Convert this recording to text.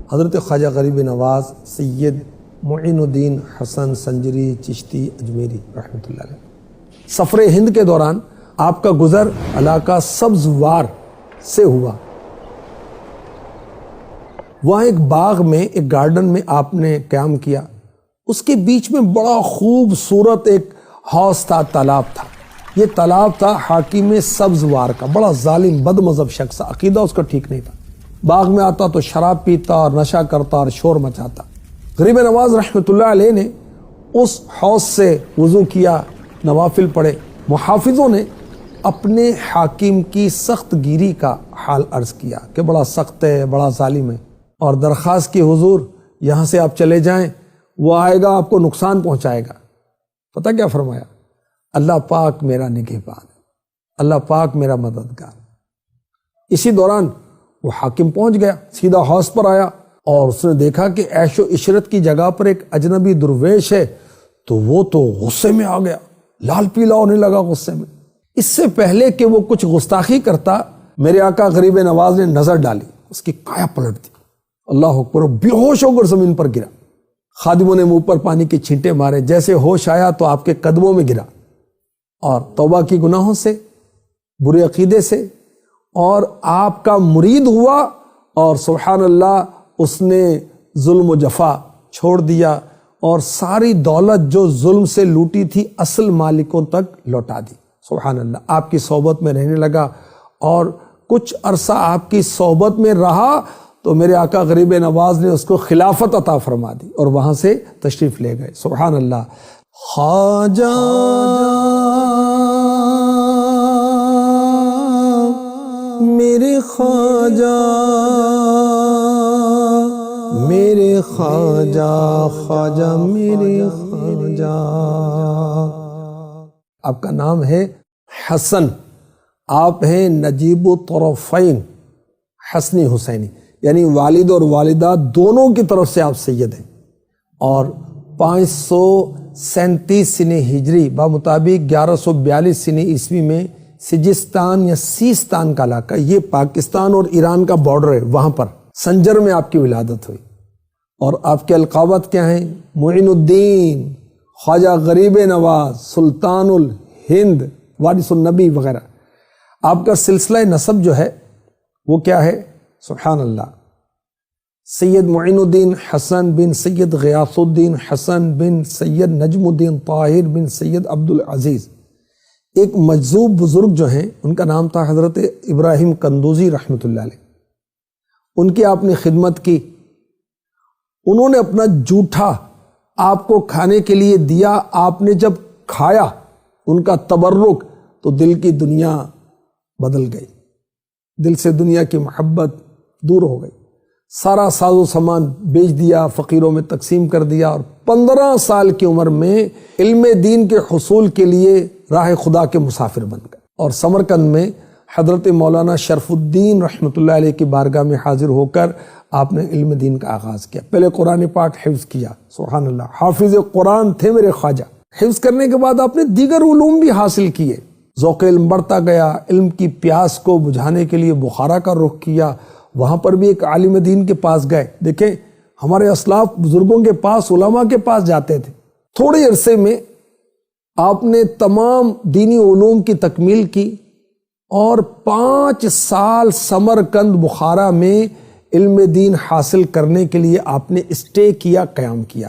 حضرت خواجہ غریب نواز سید معین الدین حسن سنجری چشتی اجمیری رحمۃ اللہ علیہ۔ سفر ہند کے دوران آپ کا گزر علاقہ سبزوار سے ہوا۔ وہاں ایک باغ میں، ایک گارڈن میں آپ نے قیام کیا۔ اس کے بیچ میں بڑا خوبصورت ایک حوض تھا، تالاب تھا۔ یہ تالاب تھا حاکم سبزوار کا، بڑا ظالم بد مذہب شخص، عقیدہ اس کا ٹھیک نہیں تھا۔ باغ میں آتا تو شراب پیتا اور نشہ کرتا اور شور مچاتا۔ غریب نواز رحمۃ اللہ علیہ نے اس حوض سے وضو کیا، نوافل پڑھے۔ محافظوں نے اپنے حاکم کی سخت گیری کا حال عرض کیا کہ بڑا سخت ہے، بڑا ظالم ہے، اور درخواست کی حضور یہاں سے آپ چلے جائیں، وہ آئے گا آپ کو نقصان پہنچائے گا۔ پتہ کیا فرمایا؟ اللہ پاک میرا نگہبان ہے، اللہ پاک میرا مددگار۔ اسی دوران وہ حاکم پہنچ گیا، سیدھا حوض پر آیا اور اس نے دیکھا کہ عیش و عشرت کی جگہ پر ایک اجنبی درویش ہے، تو وہ تو غصے میں آ گیا، لال پیلا ہونے لگا غصے میں۔ اس سے پہلے کہ وہ کچھ گستاخی کرتا، میرے آقا غریب نواز نے نظر ڈالی، اس کی کایا پلٹ دی، اللہ اکبر، بے ہوش ہو کر زمین پر گرا۔ خادموں نے منہ پر پانی کے چھینٹے مارے، جیسے ہوش آیا تو آپ کے قدموں میں گرا اور توبہ کی گناہوں سے، برے عقیدے سے، اور آپ کا مرید ہوا، اور سبحان اللہ اس نے ظلم و جفا چھوڑ دیا اور ساری دولت جو ظلم سے لوٹی تھی اصل مالکوں تک لوٹا دی۔ سبحان اللہ، آپ کی صحبت میں رہنے لگا، اور کچھ عرصہ آپ کی صحبت میں رہا تو میرے آقا غریب نواز نے اس کو خلافت عطا فرما دی اور وہاں سے تشریف لے گئے۔ سبحان اللہ۔ خواجہ میرے خواجہ، میرے خواجہ، خواجہ میرے خواجہ۔ آپ کا نام ہے حسن، آپ ہیں نجیب الطرفین، حسنی حسینی، یعنی والد اور والدہ دونوں کی طرف سے آپ سید ہیں، اور 537 سنہ ہجری بمطابق 1142 سنہ عیسوی میں سجستان یا سیستان کا علاقہ، یہ پاکستان اور ایران کا بارڈر ہے، وہاں پر سنجر میں آپ کی ولادت ہوئی۔ اور آپ کے القابات کیا ہیں؟ معین الدین، خواجہ غریب نواز، سلطان الہند، وارث النبی وغیرہ۔ آپ کا سلسلہ نسب جو ہے وہ کیا ہے؟ سبحان اللہ، سید معین الدین حسن بن سید غیاث الدین حسن بن سید نجم الدین طاہر بن سید عبد العزیز۔ ایک مجذوب بزرگ جو ہیں ان کا نام تھا حضرت ابراہیم قندوزی رحمۃ اللہ علیہ، ان کی آپ نے خدمت کی۔ انہوں نے اپنا جوٹھا آپ کو کھانے کے لیے دیا، آپ نے جب کھایا ان کا تبرک تو دل کی دنیا بدل گئی، دل سے دنیا کی محبت دور ہو گئی۔ سارا ساز و سامان بیچ دیا، فقیروں میں تقسیم کر دیا، اور 15 سال کی عمر میں علم دین کے حصول کے لیے راہ خدا کے مسافر بن گئے، اور سمرقند میں حضرت مولانا شرف الدین رحمۃ اللہ علیہ کی بارگاہ میں حاضر ہو کر آپ نے علم دین کا آغاز کیا۔ پہلے قرآن پاک حفظ کیا، سبحان اللہ، حافظ قرآن تھے میرے خواجہ۔ حفظ کرنے کے بعد آپ نے دیگر علوم بھی حاصل کیے، ذوق علم بڑھتا گیا، علم کی پیاس کو بجھانے کے لیے بخارا کا رخ کیا، وہاں پر بھی ایک عالم دین کے پاس گئے۔ دیکھیں ہمارے اسلاف بزرگوں کے پاس، علماء کے پاس جاتے تھے۔ تھوڑے عرصے میں آپ نے تمام دینی علوم کی تکمیل کی، اور 5 سال سمرقند بخارا میں علم دین حاصل کرنے کے لیے آپ نے اسٹے کیا، قیام کیا۔